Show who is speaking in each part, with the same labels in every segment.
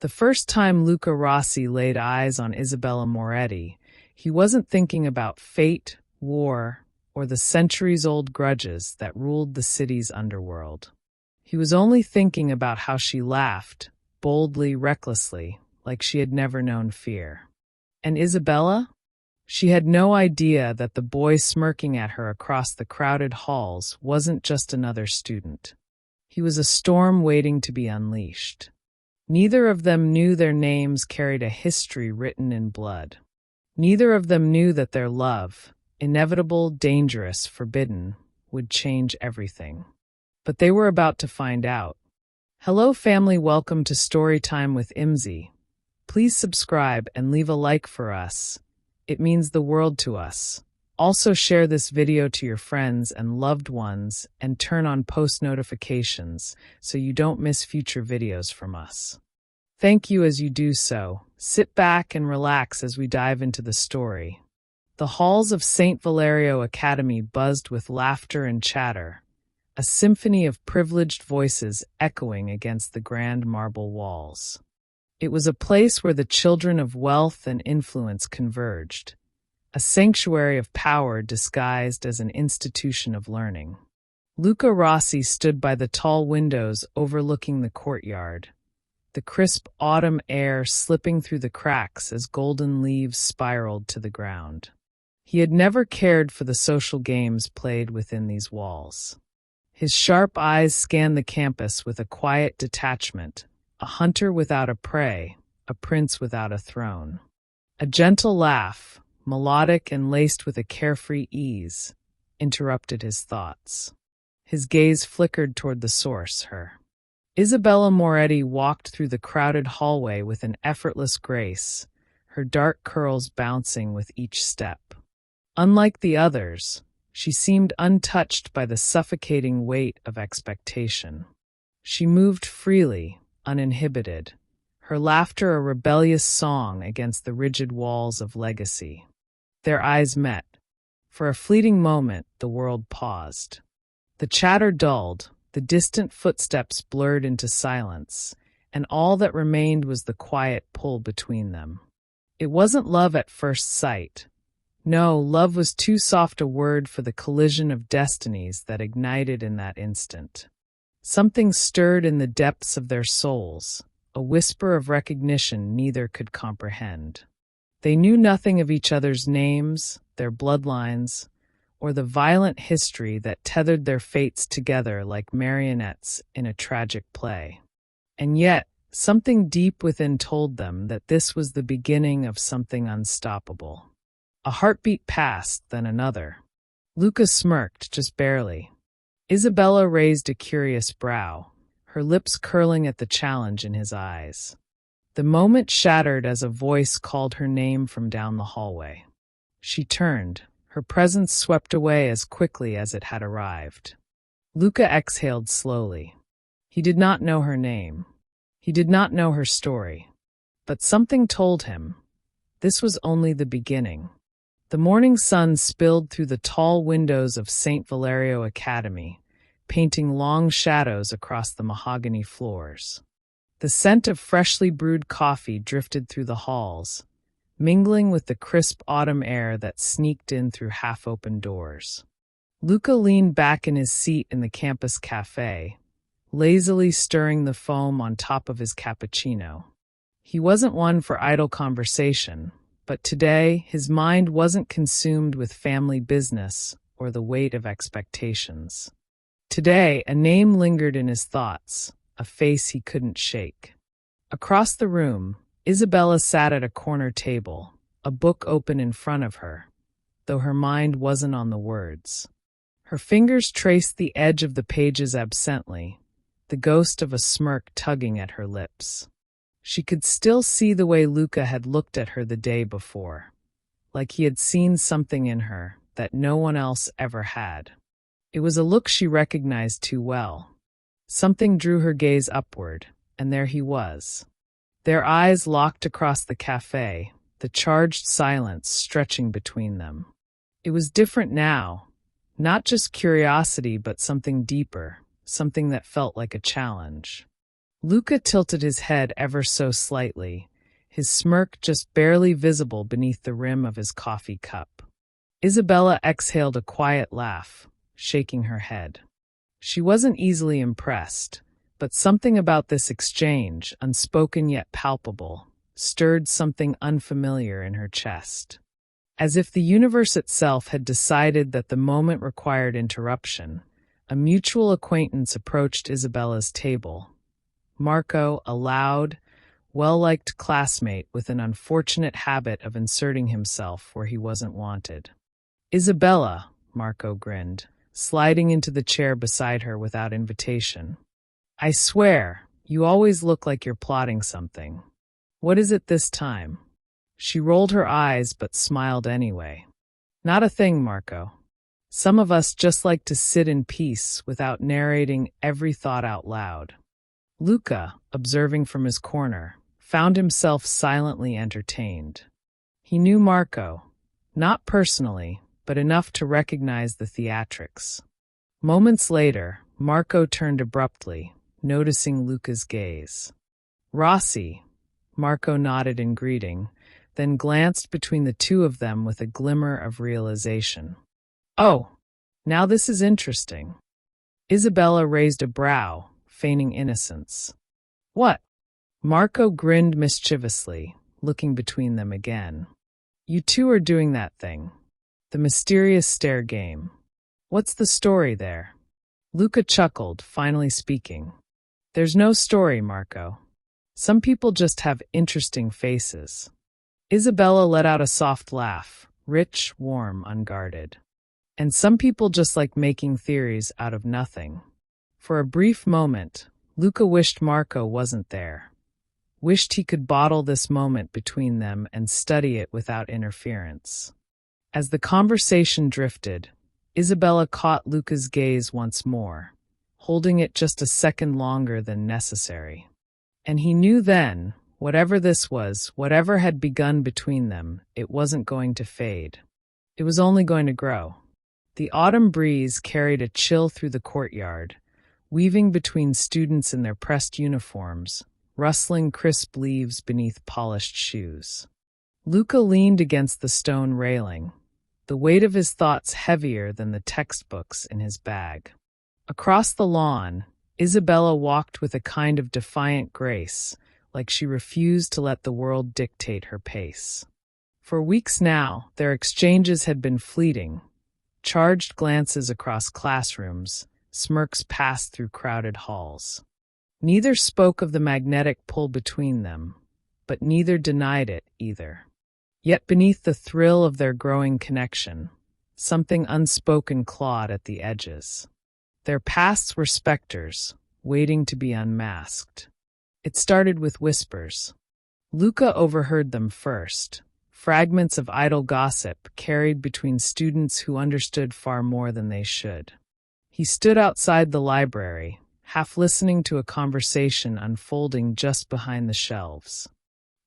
Speaker 1: The first time Luca Rossi laid eyes on Isabella Moretti, he wasn't thinking about fate, war, or the centuries-old grudges that ruled the city's underworld. He was only thinking about how she laughed, boldly, recklessly, like she had never known fear. And Isabella? She had no idea that the boy smirking at her across the crowded halls wasn't just another student. He was a storm waiting to be unleashed. Neither of them knew their names carried a history written in blood. Neither of them knew that their love, inevitable, dangerous, forbidden, would change everything. But they were about to find out. Hello family, welcome to Storytime with Imzi. Please subscribe and leave a like for us. It means the world to us. Also share this video to your friends and loved ones and turn on post notifications so you don't miss future videos from us. Thank you as you do so. Sit back and relax as we dive into the story. The halls of St. Valerio Academy buzzed with laughter and chatter, a symphony of privileged voices echoing against the grand marble walls. It was a place where the children of wealth and influence converged, a sanctuary of power disguised as an institution of learning. Luca Rossi stood by the tall windows overlooking the courtyard, the crisp autumn air slipping through the cracks as golden leaves spiraled to the ground. He had never cared for the social games played within these walls. His sharp eyes scanned the campus with a quiet detachment, a hunter without a prey, a prince without a throne. A gentle laugh, melodic and laced with a carefree ease, interrupted his thoughts. His gaze flickered toward the source, her. Isabella Moretti walked through the crowded hallway with an effortless grace, her dark curls bouncing with each step. Unlike the others, she seemed untouched by the suffocating weight of expectation. She moved freely, uninhibited, her laughter a rebellious song against the rigid walls of legacy. Their eyes met. For a fleeting moment, the world paused. The chatter dulled, the distant footsteps blurred into silence, and all that remained was the quiet pull between them. It wasn't love at first sight. No, love was too soft a word for the collision of destinies that ignited in that instant. Something stirred in the depths of their souls, a whisper of recognition neither could comprehend. They knew nothing of each other's names, their bloodlines, or the violent history that tethered their fates together like marionettes in a tragic play. And yet, something deep within told them that this was the beginning of something unstoppable. A heartbeat passed, then another. Luca smirked, just barely. Isabella raised a curious brow, her lips curling at the challenge in his eyes. The moment shattered as a voice called her name from down the hallway. She turned, her presence swept away as quickly as it had arrived. Luca exhaled slowly. He did not know her name. He did not know her story. But something told him this was only the beginning. The morning sun spilled through the tall windows of St. Valerio Academy, painting long shadows across the mahogany floors. The scent of freshly brewed coffee drifted through the halls, mingling with the crisp autumn air that sneaked in through half-open doors. Luca leaned back in his seat in the campus cafe, lazily stirring the foam on top of his cappuccino. He wasn't one for idle conversation, but today his mind wasn't consumed with family business or the weight of expectations. Today, a name lingered in his thoughts, a face he couldn't shake. Across the room, Isabella sat at a corner table, a book open in front of her, though her mind wasn't on the words. Her fingers traced the edge of the pages absently, the ghost of a smirk tugging at her lips. She could still see the way Luca had looked at her the day before, like he had seen something in her that no one else ever had. It was a look she recognized too well. Something drew her gaze upward, and there he was. Their eyes locked across the cafe, the charged silence stretching between them. It was different now, not just curiosity but something deeper, something that felt like a challenge. Luca tilted his head ever so slightly, his smirk just barely visible beneath the rim of his coffee cup. Isabella exhaled a quiet laugh, shaking her head. She wasn't easily impressed, but something about this exchange, unspoken yet palpable, stirred something unfamiliar in her chest. As if the universe itself had decided that the moment required interruption, a mutual acquaintance approached Isabella's table. Marco, a loud, well-liked classmate with an unfortunate habit of inserting himself where he wasn't wanted. "Isabella," Marco grinned, sliding into the chair beside her without invitation. "I swear, you always look like you're plotting something. What is it this time?" She rolled her eyes but smiled anyway. "Not a thing, Marco. Some of us just like to sit in peace without narrating every thought out loud." Luca, observing from his corner, found himself silently entertained. He knew Marco, not personally, but enough to recognize the theatrics. Moments later, Marco turned abruptly, noticing Luca's gaze. "Rossi," Marco nodded in greeting, then glanced between the two of them with a glimmer of realization. "Oh, now this is interesting." Isabella raised a brow, feigning innocence. "What?" Marco grinned mischievously, looking between them again. "You two are doing that thing. The mysterious stare game. What's the story there?" Luca chuckled, finally speaking. "There's no story, Marco. Some people just have interesting faces." Isabella let out a soft laugh, rich, warm, unguarded. "And some people just like making theories out of nothing." For a brief moment, Luca wished Marco wasn't there. Wished he could bottle this moment between them and study it without interference. As the conversation drifted, Isabella caught Luca's gaze once more, holding it just a second longer than necessary. And he knew then, whatever this was, whatever had begun between them, it wasn't going to fade. It was only going to grow. The autumn breeze carried a chill through the courtyard, weaving between students in their pressed uniforms, rustling crisp leaves beneath polished shoes. Luca leaned against the stone railing, the weight of his thoughts heavier than the textbooks in his bag. Across the lawn, Isabella walked with a kind of defiant grace, like she refused to let the world dictate her pace. For weeks now, their exchanges had been fleeting. Charged glances across classrooms, smirks passed through crowded halls. Neither spoke of the magnetic pull between them, but neither denied it either. Yet beneath the thrill of their growing connection, something unspoken clawed at the edges. Their pasts were specters, waiting to be unmasked. It started with whispers. Luca overheard them first, fragments of idle gossip carried between students who understood far more than they should. He stood outside the library, half listening to a conversation unfolding just behind the shelves.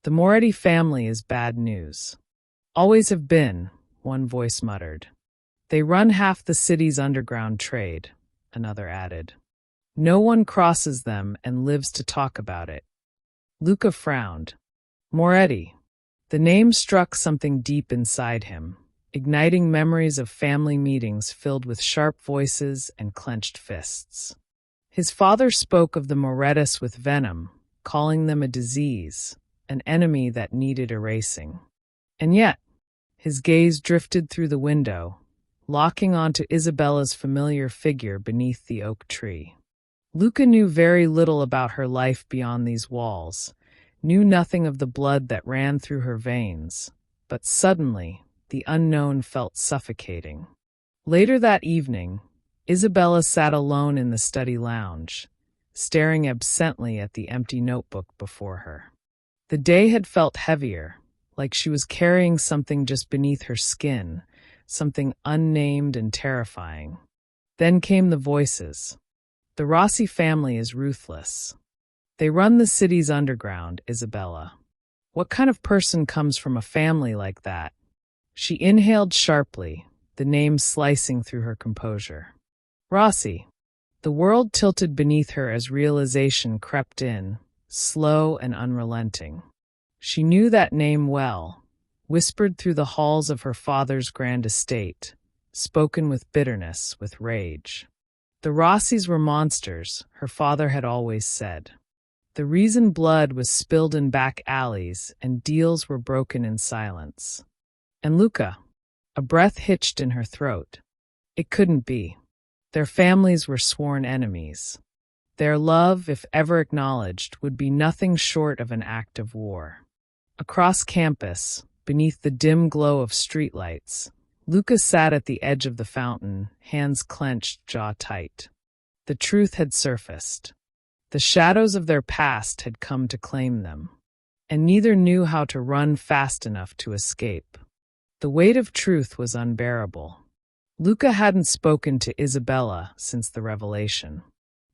Speaker 1: "The Moretti family is bad news." "Always have been," one voice muttered. "They run half the city's underground trade," another added. "No one crosses them and lives to talk about it." Luca frowned. Moretti. The name struck something deep inside him, igniting memories of family meetings filled with sharp voices and clenched fists. His father spoke of the Morettis with venom, calling them a disease, an enemy that needed erasing. And yet, his gaze drifted through the window, locking onto Isabella's familiar figure beneath the oak tree. Luca knew very little about her life beyond these walls, knew nothing of the blood that ran through her veins, but suddenly, the unknown felt suffocating. Later that evening, Isabella sat alone in the study lounge, staring absently at the empty notebook before her. The day had felt heavier, like she was carrying something just beneath her skin, something unnamed and terrifying. Then came the voices. "The Rossi family is ruthless. They run the city's underground, Isabella. What kind of person comes from a family like that?" She inhaled sharply, the name slicing through her composure. "Rossi. The world tilted beneath her as realization crept in, slow and unrelenting. She knew that name well, whispered through the halls of her father's grand estate, spoken with bitterness, with rage. The Rossis were monsters, her father had always said. The reason blood was spilled in back alleys and deals were broken in silence. And Luca, a breath hitched in her throat. It couldn't be. Their families were sworn enemies. Their love, if ever acknowledged, would be nothing short of an act of war. Across campus, beneath the dim glow of streetlights, Luca sat at the edge of the fountain, hands clenched, jaw tight. The truth had surfaced. The shadows of their past had come to claim them, and neither knew how to run fast enough to escape. The weight of truth was unbearable. Luca hadn't spoken to Isabella since the revelation.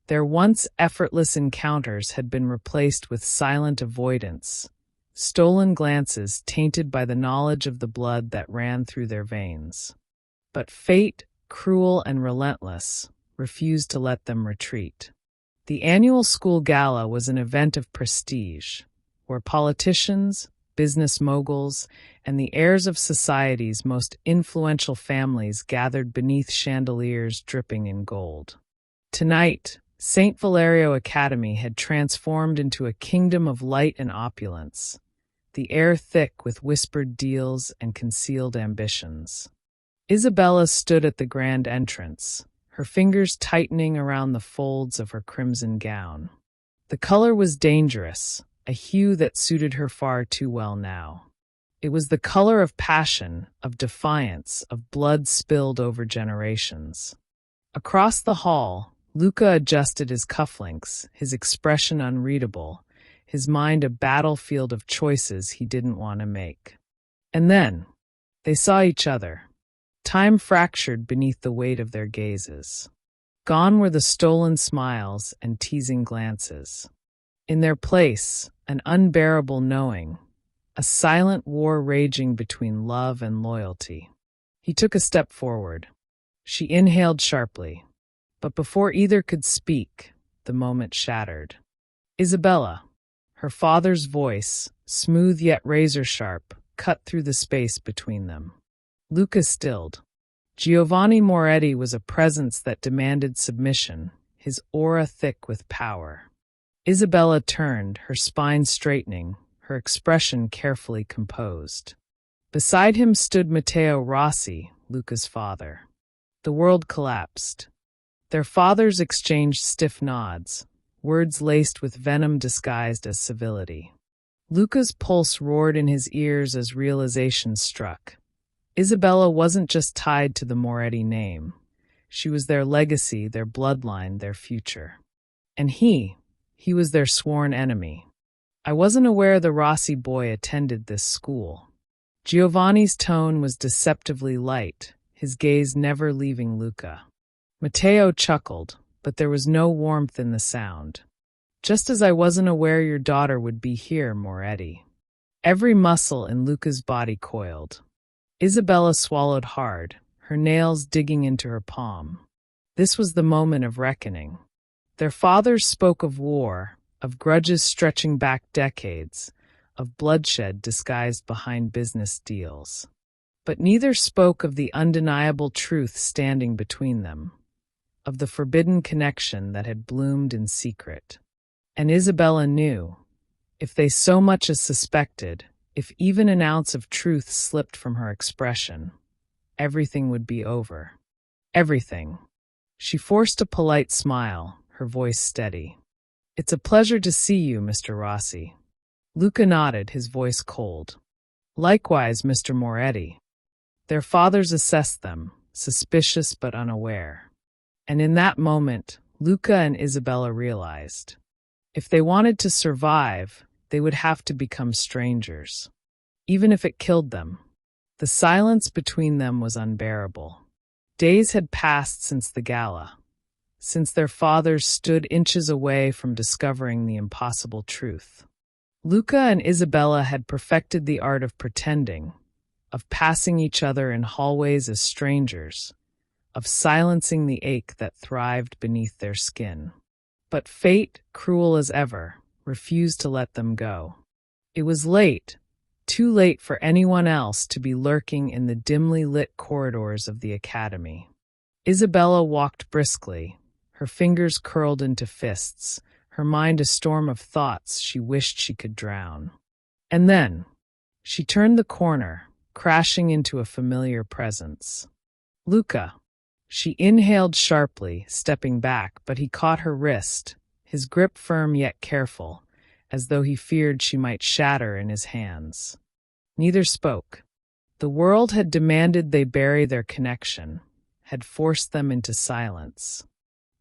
Speaker 1: Their once effortless encounters had been replaced with silent avoidance, stolen glances tainted by the knowledge of the blood that ran through their veins. But fate, cruel and relentless, refused to let them retreat. The annual school gala was an event of prestige, where politicians, business moguls, and the heirs of society's most influential families gathered beneath chandeliers dripping in gold. Tonight, St. Valerio Academy had transformed into a kingdom of light and opulence, the air thick with whispered deals and concealed ambitions. Isabella stood at the grand entrance, her fingers tightening around the folds of her crimson gown. The color was dangerous, a hue that suited her far too well now. It was the color of passion, of defiance, of blood spilled over generations. Across the hall, Luca adjusted his cufflinks, his expression unreadable, his mind a battlefield of choices he didn't want to make. And then, they saw each other. Time fractured beneath the weight of their gazes. Gone were the stolen smiles and teasing glances. In their place, an unbearable knowing, a silent war raging between love and loyalty. He took a step forward. She inhaled sharply, but before either could speak, the moment shattered. Isabella, her father's voice, smooth yet razor-sharp, cut through the space between them. Luca stilled. Giovanni Moretti was a presence that demanded submission, his aura thick with power. Isabella turned, her spine straightening, her expression carefully composed. Beside him stood Matteo Rossi, Luca's father. The world collapsed. Their fathers exchanged stiff nods, words laced with venom disguised as civility. Luca's pulse roared in his ears as realization struck. Isabella wasn't just tied to the Moretti name. She was their legacy, their bloodline, their future. And he was their sworn enemy. I wasn't aware the Rossi boy attended this school. Giovanni's tone was deceptively light, his gaze never leaving Luca. Matteo chuckled, but there was no warmth in the sound. Just as I wasn't aware your daughter would be here, Moretti. Every muscle in Luca's body coiled. Isabella swallowed hard, her nails digging into her palm. This was the moment of reckoning. Their fathers spoke of war, of grudges stretching back decades, of bloodshed disguised behind business deals. But neither spoke of the undeniable truth standing between them, of the forbidden connection that had bloomed in secret. And Isabella knew, if they so much as suspected, if even an ounce of truth slipped from her expression, everything would be over. Everything. She forced a polite smile, her voice steady. It's a pleasure to see you, Mr. Rossi. Luca nodded, his voice cold. Likewise, Mr. Moretti. Their fathers assessed them, suspicious but unaware. And in that moment, Luca and Isabella realized, if they wanted to survive, they would have to become strangers. Even if it killed them. The silence between them was unbearable. Days had passed since the gala, since their fathers stood inches away from discovering the impossible truth. Luca and Isabella had perfected the art of pretending, of passing each other in hallways as strangers, of silencing the ache that thrived beneath their skin. But fate, cruel as ever, refused to let them go. It was late, too late for anyone else to be lurking in the dimly lit corridors of the academy. Isabella walked briskly, her fingers curled into fists, her mind a storm of thoughts she wished she could drown. And then, she turned the corner, crashing into a familiar presence. Luca. She inhaled sharply, stepping back, but he caught her wrist, his grip firm yet careful, as though he feared she might shatter in his hands. Neither spoke. The world had demanded they bury their connection, had forced them into silence.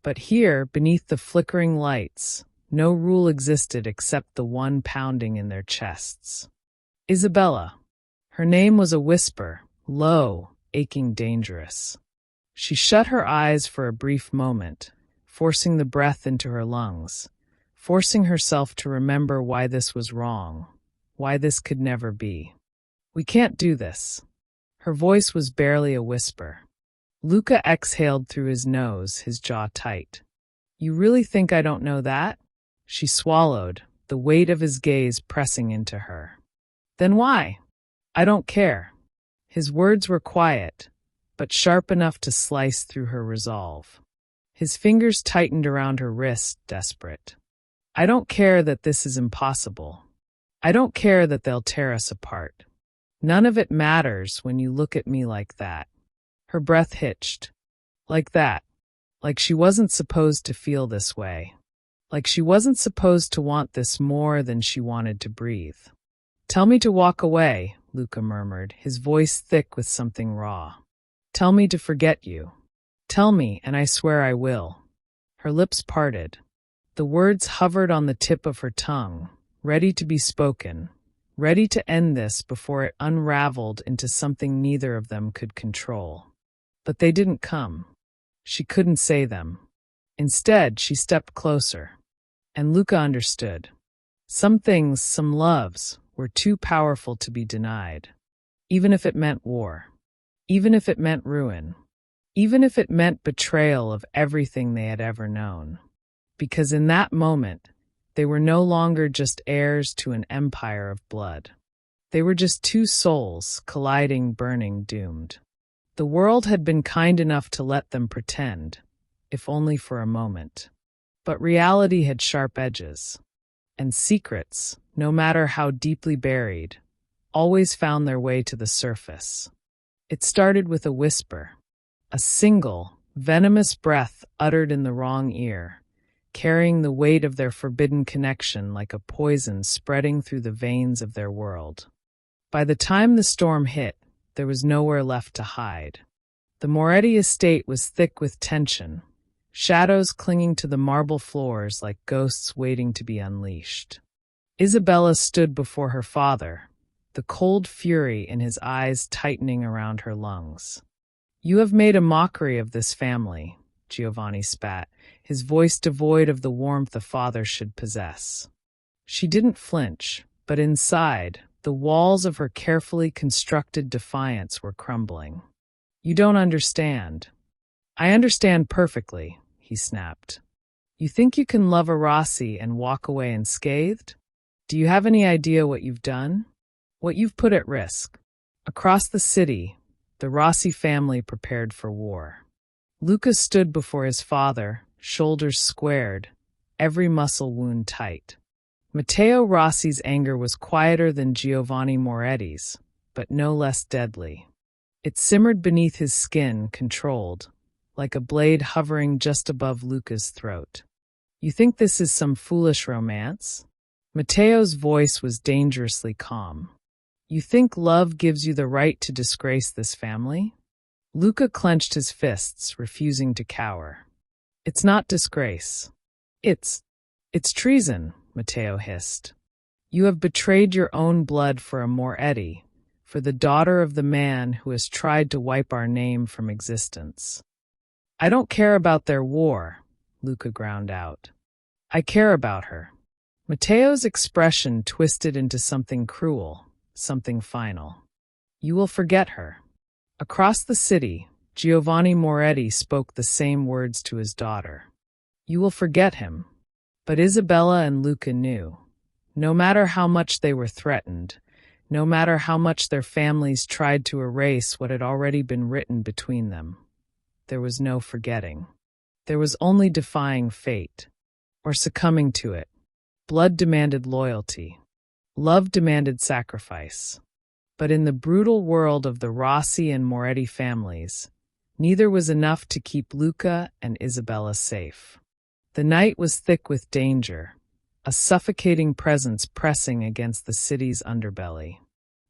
Speaker 1: But here, beneath the flickering lights, no rule existed except the one pounding in their chests. Isabella. Her name was a whisper, low, aching, dangerous. She shut her eyes for a brief moment, forcing the breath into her lungs, forcing herself to remember why this was wrong, why this could never be. We can't do this. Her voice was barely a whisper. Luca exhaled through his nose, his jaw tight. You really think I don't know that? She swallowed, the weight of his gaze pressing into her. Then why? I don't care. His words were quiet, but sharp enough to slice through her resolve. His fingers tightened around her wrist, desperate. I don't care that this is impossible. I don't care that they'll tear us apart. None of it matters when you look at me like that. Her breath hitched. Like that. Like she wasn't supposed to feel this way. Like she wasn't supposed to want this more than she wanted to breathe. Tell me to walk away, Luca murmured, his voice thick with something raw. Tell me to forget you. Tell me, and I swear I will. Her lips parted. The words hovered on the tip of her tongue, ready to be spoken, ready to end this before it unraveled into something neither of them could control. But they didn't come. She couldn't say them. Instead, she stepped closer. And Luca understood. Some things, some loves, were too powerful to be denied. Even if it meant war. Even if it meant ruin. Even if it meant betrayal of everything they had ever known. Because in that moment, they were no longer just heirs to an empire of blood. They were just two souls, colliding, burning, doomed. The world had been kind enough to let them pretend, if only for a moment. But reality had sharp edges. And secrets, no matter how deeply buried, always found their way to the surface. It started with a whisper, a single, venomous breath uttered in the wrong ear, carrying the weight of their forbidden connection like a poison spreading through the veins of their world. By the time the storm hit, there was nowhere left to hide. The Moretti estate was thick with tension, shadows clinging to the marble floors like ghosts waiting to be unleashed. Isabella stood before her father, the cold fury in his eyes tightening around her lungs. You have made a mockery of this family, Giovanni spat, his voice devoid of the warmth a father should possess. She didn't flinch, but inside, the walls of her carefully constructed defiance were crumbling. You don't understand. I understand perfectly, he snapped. You think you can love a Rossi and walk away unscathed? Do you have any idea what you've done? What you've put at risk? Across the city, the Rossi family prepared for war. Luca stood before his father, shoulders squared, every muscle wound tight. Matteo Rossi's anger was quieter than Giovanni Moretti's, but no less deadly. It simmered beneath his skin, controlled, like a blade hovering just above Luca's throat. You think this is some foolish romance? Matteo's voice was dangerously calm. You think love gives you the right to disgrace this family? Luca clenched his fists, refusing to cower. It's not disgrace. It's treason, Matteo hissed. You have betrayed your own blood for a Moretti, for the daughter of the man who has tried to wipe our name from existence. I don't care about their war, Luca ground out. I care about her. Matteo's expression twisted into something cruel, something final. You will forget her. Across the city, Giovanni Moretti spoke the same words to his daughter. You will forget him. But Isabella and Luca knew. No matter how much they were threatened, no matter how much their families tried to erase what had already been written between them, there was no forgetting. There was only defying fate, or succumbing to it. Blood demanded loyalty. Love demanded sacrifice. But in the brutal world of the Rossi and Moretti families, neither was enough to keep Luca and Isabella safe. The night was thick with danger, a suffocating presence pressing against the city's underbelly.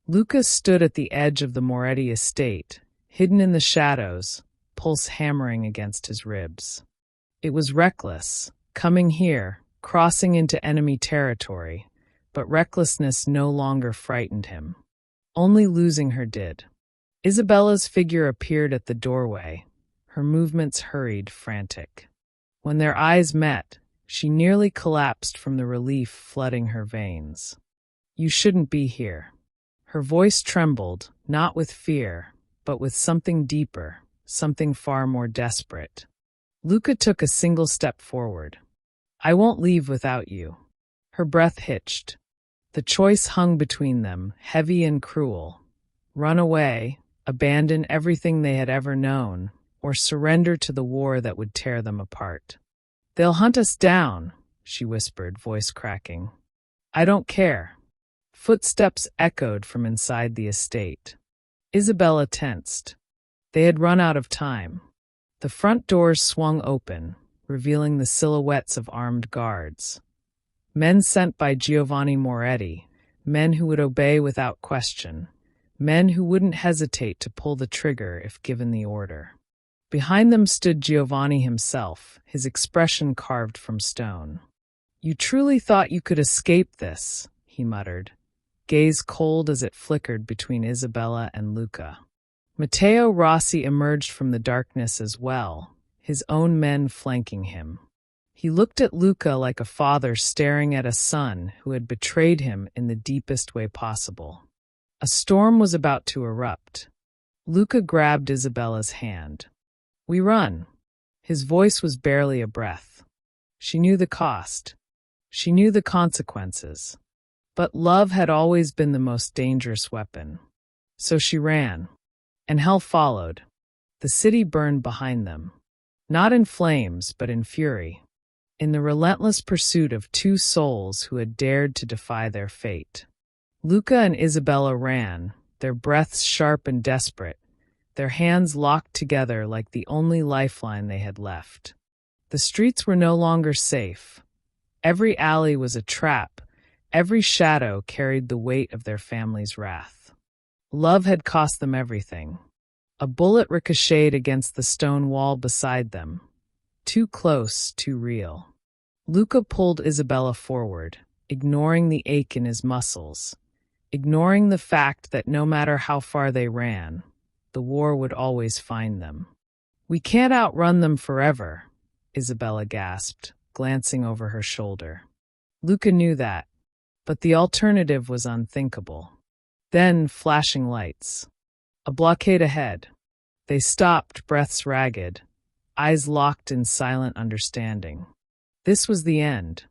Speaker 1: Luca stood at the edge of the Moretti estate, hidden in the shadows, pulse hammering against his ribs. It was reckless, coming here, crossing into enemy territory, but recklessness no longer frightened him. Only losing her did. Isabella's figure appeared at the doorway, her movements hurried, frantic. When their eyes met, she nearly collapsed from the relief flooding her veins. You shouldn't be here. Her voice trembled, not with fear, but with something deeper, something far more desperate. Luca took a single step forward. I won't leave without you. Her breath hitched. The choice hung between them, heavy and cruel. Run away, abandon everything they had ever known, or surrender to the war that would tear them apart. They'll hunt us down, she whispered, voice cracking. I don't care. Footsteps echoed from inside the estate. Isabella tensed. They had run out of time. The front doors swung open, revealing the silhouettes of armed guards. Men sent by Giovanni Moretti, men who would obey without question, men who wouldn't hesitate to pull the trigger if given the order. Behind them stood Giovanni himself, his expression carved from stone. You truly thought you could escape this, he muttered, gaze cold as it flickered between Isabella and Luca. Matteo Rossi emerged from the darkness as well, his own men flanking him. He looked at Luca like a father staring at a son who had betrayed him in the deepest way possible. A storm was about to erupt. Luca grabbed Isabella's hand. We run. His voice was barely a breath. She knew the cost. She knew the consequences. But love had always been the most dangerous weapon. So she ran. And hell followed. The city burned behind them. Not in flames, but in fury. In the relentless pursuit of two souls who had dared to defy their fate. Luca and Isabella ran, their breaths sharp and desperate, their hands locked together like the only lifeline they had left. The streets were no longer safe. Every alley was a trap, every shadow carried the weight of their family's wrath. Love had cost them everything. A bullet ricocheted against the stone wall beside them. Too close, too real. Luca pulled Isabella forward, ignoring the ache in his muscles, ignoring the fact that no matter how far they ran, the war would always find them. We can't outrun them forever, Isabella gasped, glancing over her shoulder. Luca knew that, but the alternative was unthinkable. Then, flashing lights. A blockade ahead. They stopped, breaths ragged, eyes locked in silent understanding. This was the end,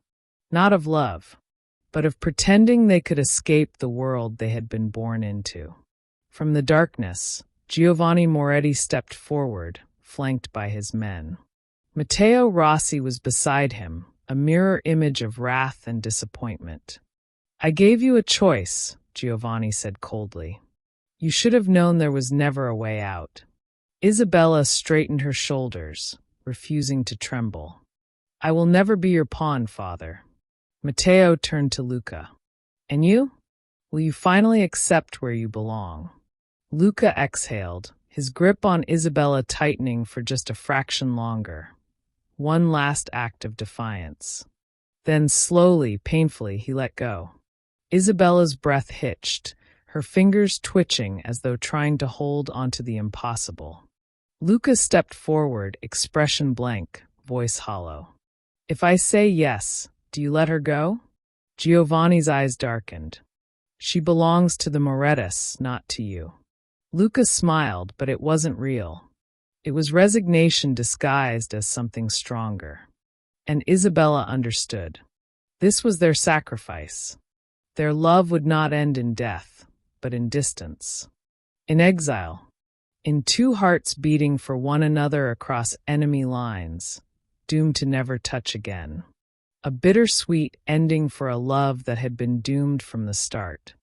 Speaker 1: not of love, but of pretending they could escape the world they had been born into. From the darkness, Giovanni Moretti stepped forward, flanked by his men. Matteo Rossi was beside him, a mirror image of wrath and disappointment. I gave you a choice, Giovanni said coldly. You should have known there was never a way out. Isabella straightened her shoulders, refusing to tremble. I will never be your pawn, father. Matteo turned to Luca. And you? Will you finally accept where you belong? Luca exhaled, his grip on Isabella tightening for just a fraction longer. One last act of defiance. Then slowly, painfully, he let go. Isabella's breath hitched, her fingers twitching as though trying to hold onto the impossible. Luca stepped forward, expression blank, voice hollow. If I say yes, do you let her go? Giovanni's eyes darkened. She belongs to the Morettis, not to you. Luca smiled, but it wasn't real. It was resignation disguised as something stronger. And Isabella understood. This was their sacrifice. Their love would not end in death, but in distance. In exile. In two hearts beating for one another across enemy lines, doomed to never touch again. A bittersweet ending for a love that had been doomed from the start.